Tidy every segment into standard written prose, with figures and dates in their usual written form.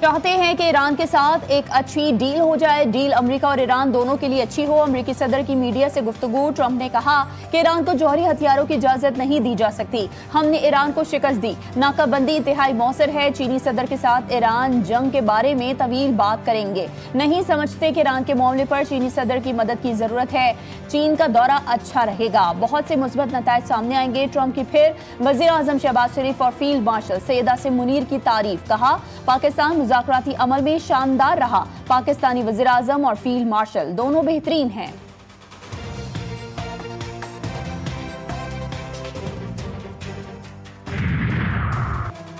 چاہتے ہیں کہ ایران کے ساتھ ایک اچھی ڈیل ہو جائے، ڈیل امریکہ اور ایران دونوں کے لیے اچھی ہو۔ امریکی صدر کی میڈیا سے گفتگو، ٹرمپ نے کہا کہ ایران کو جوہری ہتھیاروں کی اجازت نہیں دی جا سکتی، ہم نے ایران کو شکست دی، ناکہ بندی انتہائی مؤثر ہے۔ چینی صدر کے ساتھ ایران جنگ کے بارے میں طویل بات کریں گے، نہیں سمجھتے کہ ایران کے معاملے پر چینی صدر کی مدد کی ضرورت ہے، چین کا دورہ اچھا رہے گا، بہت سے مثبت نتائج سامنے آئیں گے۔ ٹرمپ کی پھر وزیر اعظم شہباز شریف اور فیلڈ مارشل سید عاصم منیر کی تعریف، کہا پاکستان مذاکراتی عمل میں شاندار رہا، پاکستانی وزیر اعظم اور فیلڈ مارشل دونوں بہترین ہیں۔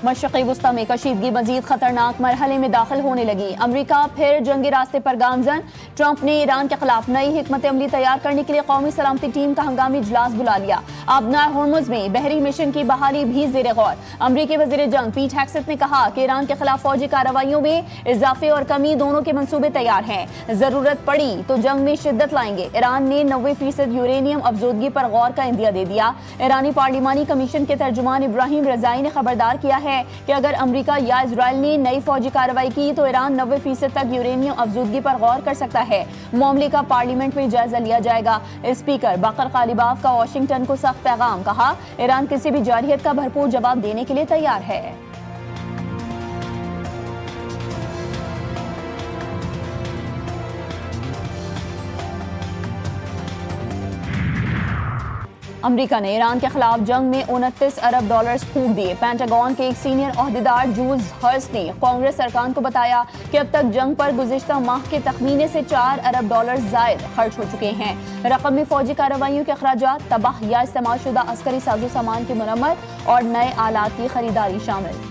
مشرقی وسطی میں کشیدگی مزید خطرناک مرحلے میں داخل ہونے لگی، امریکہ پھر جنگی راستے پر گامزن۔ ٹرمپ نے ایران کے خلاف نئی حکمت عملی تیار کرنے کے لیے قومی سلامتی ٹیم کا ہنگامی اجلاس بلا لیا۔ آبنائے ہرمز میں بحری مشن کی بحالی بھی زیر غور۔ امریکی وزیر جنگ پیٹ ہیگسیت نے کہا کہ ایران کے خلاف فوجی کارروائیوں میں اضافے اور کمی دونوں کے منصوبے تیار ہیں، ضرورت پڑی تو جنگ میں شدت لائیں گے۔ ایران نے 90% یورینیم افزودگی پر غور کا عندیہ دے دیا۔ ایرانی پارلیمانی کمیشن کے ترجمان ابراہیم رضائی نے خبردار کیا ہے کہ اگر امریکہ یا اسرائیل نے نئی فوجی کارروائی کی تو ایران 90% تک یورینیم افزودگی پر غور کر سکتا ہے۔ معاملے کا پارلیمنٹ میں جائزہ لیا جائے گا۔ اسپیکر باقر غالباف کا واشنگٹن کو سخت پیغام، کہا ایران کسی بھی جارحیت کا بھرپور جواب دینے کے لیے تیار ہے۔ امریکہ نے ایران کے خلاف جنگ میں 29 ارب ڈالرز پھونک دیے۔ پینٹاگون کے ایک سینئر عہدیدار جوز ہرس نے کانگریس ارکان کو بتایا کہ اب تک جنگ پر گزشتہ ماہ کے تخمینے سے 4 ارب ڈالرز زائد خرچ ہو چکے ہیں۔ رقم میں فوجی کارروائیوں کے اخراجات، تباہ یا استعمال شدہ عسکری ساز و سامان کی مرمت اور نئے آلات کی خریداری شامل۔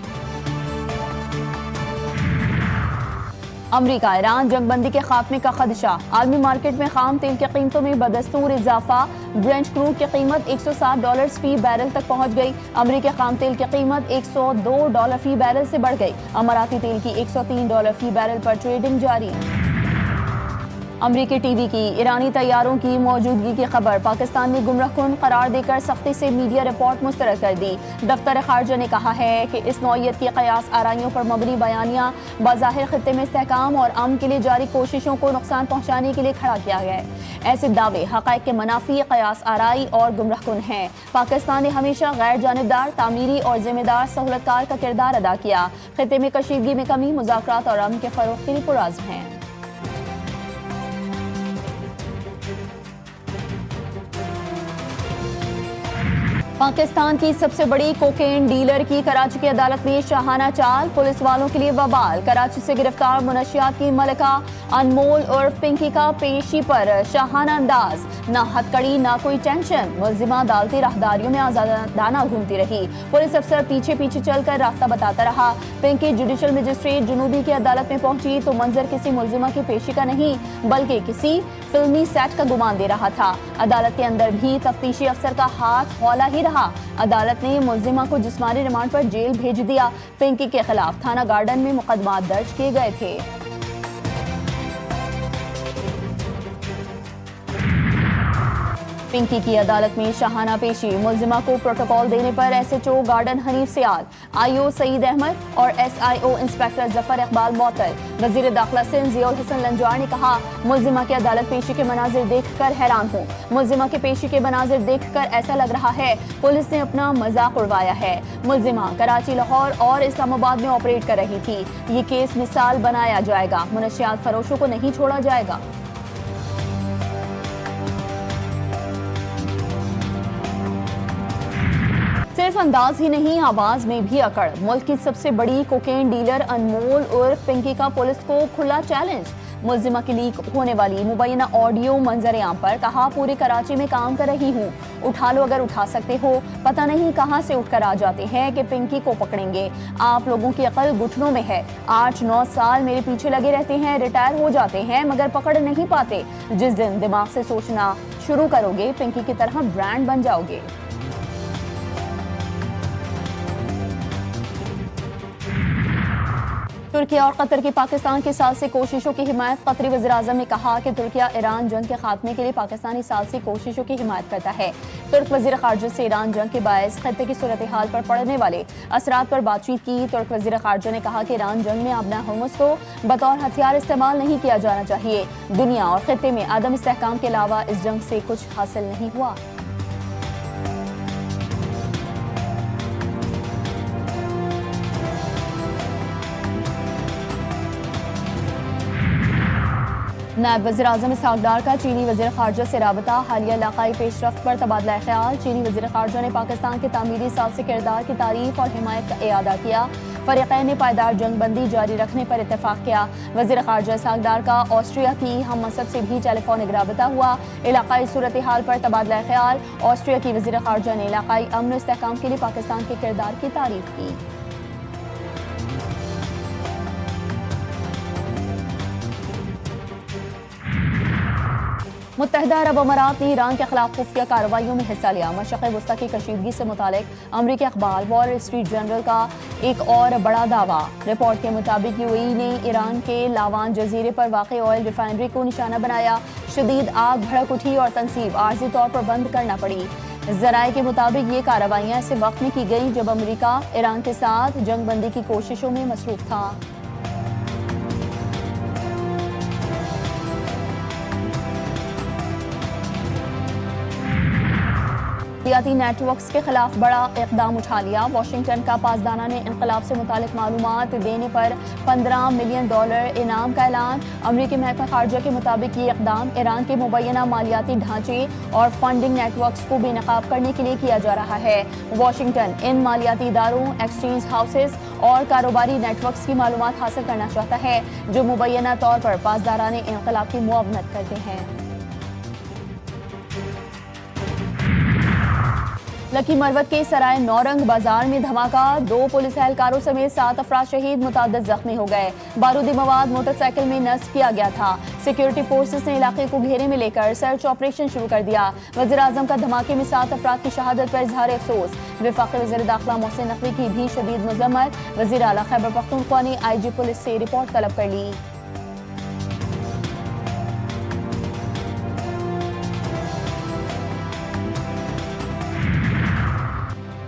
امریکہ ایران جنگ بندی کے خاتمے کا خدشہ، عالمی مارکیٹ میں خام تیل کی قیمتوں میں بدستور اضافہ، برنٹ کروڈ کی قیمت 160 ڈالرز فی بیرل تک پہنچ گئی۔ امریکی خام تیل کی قیمت 102 ڈالر فی بیرل سے بڑھ گئی، اماراتی تیل کی 103 ڈالر فی بیرل پر ٹریڈنگ جاری۔ امریکی ٹی وی کی ایرانی طیاروں کی موجودگی کی خبر پاکستان نے گمراہ کن قرار دے کر سختی سے میڈیا رپورٹ مسترد کر دی۔ دفتر خارجہ نے کہا ہے کہ اس نوعیت کی قیاس آرائیوں پر مبنی بیانیہ بظاہر خطے میں استحکام اور امن کے لیے جاری کوششوں کو نقصان پہنچانے کے لیے کھڑا کیا گیا ہے۔ ایسے دعوے حقائق کے منافی، قیاس آرائی اور گمراہ کن ہیں۔ پاکستان نے ہمیشہ غیر جانبدار، تعمیری اور ذمہ دار سہولت کار کا کردار ادا کیا، خطے میں کشیدگی میں کمی، مذاکرات اور امن کے فروغ کے لیے پرعزم ہے۔ پاکستان کی سب سے بڑی کوکین ڈیلر کی کراچی کی عدالت میں شاہانہ چال، پولیس والوں کے لیے وبال۔ کراچی سے گرفتار منشیات کی ملکہ انمول عرف پنکی کا پیشی پر شاہانہ انداز، نہ ہتکڑی نہ کوئی ٹینشن، ملزمہ عدالتی راہداریوں میں آزادانہ گھومتی رہی، پولیس افسر پیچھے پیچھے چل کر راستہ بتاتا رہا۔ پنکی جوڈیشل مجسٹریٹ جنوبی کی عدالت میں پہنچی تو منظر کسی ملزمہ کی پیشی کا نہیں بلکہ کسی فلمی سیٹ کا گمان دے رہا تھا۔ عدالت کے اندر بھی تفتیشی افسر کا ہاتھ ہولا ہی رہا۔ عدالت نے ملزمہ کو جسمانی ریمانڈ پر جیل بھیج دیا۔ پنکی کے خلاف تھانہ گارڈن میں مقدمات درج کیے گئے تھے۔ پنکی کی عدالت میں شاہانہ پیشی، ملزمہ کو پروٹوکول دینے پر S H O Garden Hanif Sial, I O Saeed Ahmed اور S I O inspector Zafar Iqbal معطل۔ وزیر داخلہ سندھ ضیاء الحسن لنجوار نے کہا ملزمہ کی عدالت پیشی کے مناظر دیکھ کر حیران ہوں، ملزمہ کے پیشی کے مناظر دیکھ کر ایسا لگ رہا ہے پولیس نے اپنا مذاق اڑوایا ہے۔ ملزمہ کراچی، لاہور اور اسلام آباد میں آپریٹ کر رہی تھی، یہ کیس مثال بنایا جائے گا، منشیات فروشوں کو نہیں چھوڑا جائے گا۔ صرف انداز ہی نہیں، آواز میں بھی اکڑ۔ ملک کی سب سے بڑی کوکین ڈیلر انمول عرف پنکی کا پولیس کو کھلا چیلنج، ملزمہ کی لیک ہونے والی مبینہ آڈیو منظر عام پر، کہا پوری کراچی میں کام کر رہی ہوں، اٹھا لو اگر اٹھا سکتے ہو، پتہ نہیں کہاں سے اٹھ کر آ جاتے ہیں کہ پنکی کو پکڑیں گے۔ آپ لوگوں کی عقل گھٹنوں میں ہے، 8-9 سال میرے پیچھے لگے رہتے ہیں، ریٹائر ہو جاتے ہیں مگر پکڑ نہیں پاتے۔ جس دن دماغ سے سوچنا شروع کرو گے پنکی کی طرح برانڈ بن جاؤ گے۔ ترکیہ اور قطر کی پاکستان کی ثالثی کوششوں کی حمایت۔ قطری وزیراعظم نے کہا کہ ترکیہ ایران جنگ کے خاتمے کے لیے پاکستانی ثالثی کوششوں کی حمایت کرتا ہے۔ ترک وزیر خارجہ سے ایران جنگ کے باعث خطے کی صورتحال پر پڑنے والے اثرات پر بات چیت کی۔ ترک وزیر خارجہ نے کہا کہ ایران جنگ میں ابنا ہرمز کو بطور ہتھیار استعمال نہیں کیا جانا چاہیے۔ دنیا اور خطے میں عدم استحکام کے علاوہ اس جنگ سے کچھ حاصل نہیں ہوا۔ نائب وزیر اعظم اسحاق ڈار کا چینی وزیر خارجہ سے رابطہ۔ حالیہ علاقائی پیش رفت پر تبادلہ خیال۔ چینی وزیر خارجہ نے پاکستان کے تعمیری ثالثی کردار کی تعریف اور حمایت کا اعادہ کیا۔ فریقین نے پائیدار جنگ بندی جاری رکھنے پر اتفاق کیا۔ وزیر خارجہ اسحاق ڈار کا آسٹریا کی ہم منصب سے بھی ٹیلی فونک رابطہ ہوا۔ علاقائی صورتحال پر تبادلہ خیال۔ آسٹریا کی وزیر خارجہ نے علاقائی امن و استحکام کے لیے پاکستان کے کردار کی تعریف کی۔ متحدہ عرب امارات نے ایران کے خلاف خفیہ کارروائیوں میں حصہ لیا۔ مشرق وسطی کی کشیدگی سے متعلق امریکی اخبار وال اسٹریٹ جرنل کا ایک اور بڑا دعویٰ۔ رپورٹ کے مطابق یو اے ای نے ایران کے لاوان جزیرے پر واقع آئل ریفائنری کو نشانہ بنایا۔ شدید آگ بھڑک اٹھی اور تنصیب عارضی طور پر بند کرنا پڑی۔ ذرائع کے مطابق یہ کارروائیاں ایسے وقت میں کی گئیں جب امریکہ ایران کے ساتھ جنگ بندی کی کوششوں میں مصروف تھا۔ مالیاتی نیٹ ورکس کے خلاف بڑا اقدام اٹھا لیا۔ واشنگٹن کا پاسدانہ نے انقلاب سے متعلق معلومات دینے پر $15 ملین انعام کا اعلان۔ امریکی محکمہ خارجہ کے مطابق یہ اقدام ایران کے مبینہ مالیاتی ڈھانچے اور فنڈنگ نیٹ ورکس کو بے نقاب کرنے کے لیے کیا جا رہا ہے۔ واشنگٹن ان مالیاتی اداروں، ایکسچینج ہاؤسز اور کاروباری نیٹ ورکس کی معلومات حاصل کرنا چاہتا ہے جو مبینہ طور پر پاسداران انقلاب کی معاونت کرتے ہیں۔ لکی مروت کے سرائے نورنگ بازار میں دھماکہ، 2 پولیس اہلکاروں سمیت 7 افراد شہید، متعدد زخمی ہو گئے۔ بارودی مواد موٹر سائیکل میں نصب کیا گیا تھا۔ سیکیورٹی فورسز نے علاقے کو گھیرے میں لے کر سرچ آپریشن شروع کر دیا۔ وزیر اعظم کا دھماکے میں 7 افراد کی شہادت پر اظہار افسوس۔ وفاقی وزیر داخلہ محسن نقوی کی بھی شدید مذمت۔ وزیر اعلیٰ خیبر پختونخوا نے آئی جی پولیس سے رپورٹ طلب کر لی۔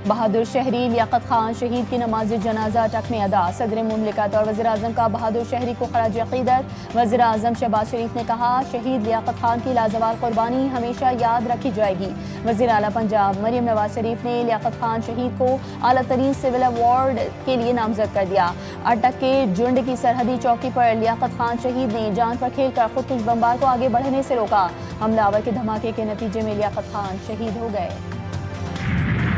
بہادر شہری لیاقت خان شہید کی نماز جنازہ اٹک میں ادا۔ صدر مملکت اور وزیر اعظم کا بہادر شہری کو خراج عقیدت۔ وزیر اعظم شہباز شریف نے کہا شہید لیاقت خان کی لازوال قربانی ہمیشہ یاد رکھی جائے گی۔ وزیر اعلیٰ پنجاب مریم نواز شریف نے لیاقت خان شہید کو اعلیٰ ترین سول ایوارڈ کے لیے نامزد کر دیا۔ اٹک کے جنڈ کی سرحدی چوکی پر لیاقت خان شہید نے جان پر کھیل کر خودکش بمبار کو آگے بڑھنے سے روکا۔ حملہ آور کے دھماکے کے نتیجے میں لیاقت خان شہید ہو گئے۔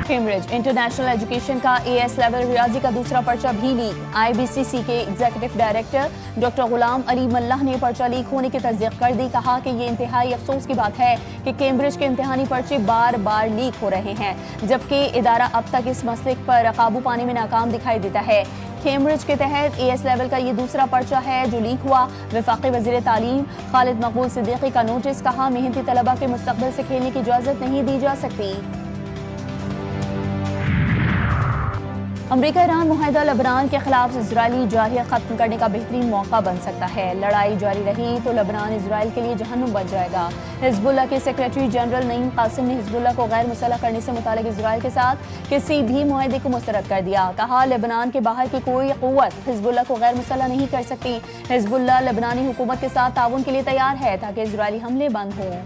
کیمبرج انٹرنیشنل ایجوکیشن کا AS لیول ریاضی کا دوسرا پرچہ بھی لیک۔ IBCC کے ایگزیکٹو ڈائریکٹر ڈاکٹر غلام علی ملہ نے پرچہ لیک ہونے کی تصدیق کر دی۔ کہا کہ یہ انتہائی افسوس کی بات ہے کہ کیمبرج کے امتحانی پرچے بار بار لیک ہو رہے ہیں جبکہ ادارہ اب تک اس مسئلے پر قابو پانے میں ناکام دکھائی دیتا ہے۔ کیمبرج کے تحت AS لیول کا یہ دوسرا پرچہ ہے جو لیک ہوا۔ وفاقی وزیر تعلیم خالد مقبول صدیقی کا نوٹس، کہا محنتی طلبہ کے مستقبل سے کھیلنے کی اجازت نہیں دی جا سکتی۔ امریکہ ایران معاہدہ لبنان کے خلاف اسرائیلی جارحیت ختم کرنے کا بہترین موقع بن سکتا ہے۔ لڑائی جاری رہی تو لبنان اسرائیل کے لیے جہنم بن جائے گا۔ حزب اللہ کے سیکریٹری جنرل نعیم قاسم نے حزب اللہ کو غیر مسلح کرنے سے متعلق اسرائیل کے ساتھ کسی بھی معاہدے کو مسترد کر دیا۔ کہا لبنان کے باہر کی کوئی قوت حزب اللہ کو غیر مسلح نہیں کر سکتی۔ حزب اللہ لبنانی حکومت کے ساتھ تعاون کے لیے تیار ہے تاکہ اسرائیلی حملے بند ہوں۔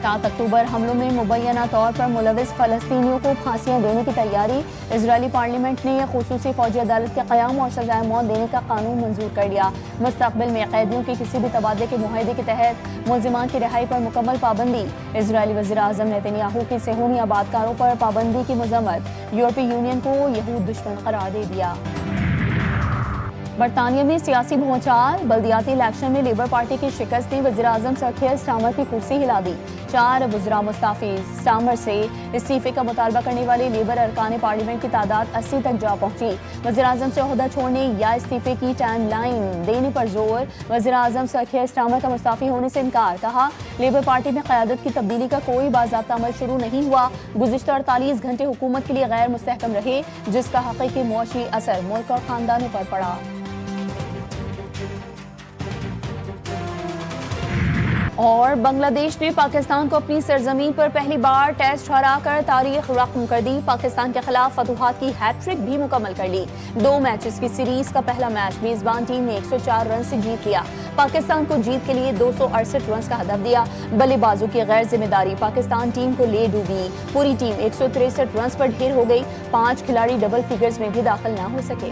اکتوبر حملوں میں مبینہ طور پر ملوث فلسطینیوں کو پھانسیاں دینے کی تیاری۔ اسرائیلی پارلیمنٹ نے خصوصی فوجی عدالت کے قیام اور سزائے موت دینے کا قانون منظور کر لیا۔ مستقبل میں قیدیوں کے کسی بھی تبادلے کے معاہدے کے تحت ملزمان کی رہائی پر مکمل پابندی۔ اسرائیلی وزیر اعظم نیتن یاہو کی صہیونی آبادکاروں پر پابندی کی مذمت۔ یورپی یونین کو یہود دشمن قرار دے دیا۔ برطانیہ میں سیاسی بھونچال، بلدیاتی الیکشن میں لیبر پارٹی کی شکست نے وزیراعظم سر کیئر سٹارمر کی کرسی ہلا دی۔ 4 وزراء مستعفی۔ سٹارمر سے استعفے کا مطالبہ کرنے والے لیبر ارکان پارلیمنٹ کی تعداد 80 تک جا پہنچی۔ وزیراعظم سے عہدہ چھوڑنے یا استعفے کی ٹائم لائن دینے پر زور۔ وزیراعظم سر کیئر سٹارمر کا مستعفی ہونے سے انکار، کہا لیبر پارٹی میں قیادت کی تبدیلی کا کوئی باضابطہ عمل شروع نہیں ہوا۔ گزشتہ 48 گھنٹے حکومت کے لیے غیر مستحکم رہے، جس کا حقیقی معاشی اثر ملک اور خاندانوں پر پڑا۔ اور بنگلہ دیش نے پاکستان کو اپنی سرزمین پر پہلی بار ٹیسٹ ہرا کر تاریخ رقم کر دی۔ پاکستان کے خلاف فتوحات کی ہیٹ ٹرک بھی مکمل کر لی۔ 2 میچز کی سیریز کا پہلا میچ میزبان ٹیم نے 104 رن سے جیت لیا۔ پاکستان کو جیت کے لیے 268 رنز کا ہدف دیا۔ بلے بازوں کی غیر ذمہ داری پاکستان ٹیم کو لے ڈوبی۔ پوری ٹیم 163 رنز پر ڈھیر ہو گئی۔ 5 کھلاڑی ڈبل فگرز میں بھی داخل نہ ہو سکے۔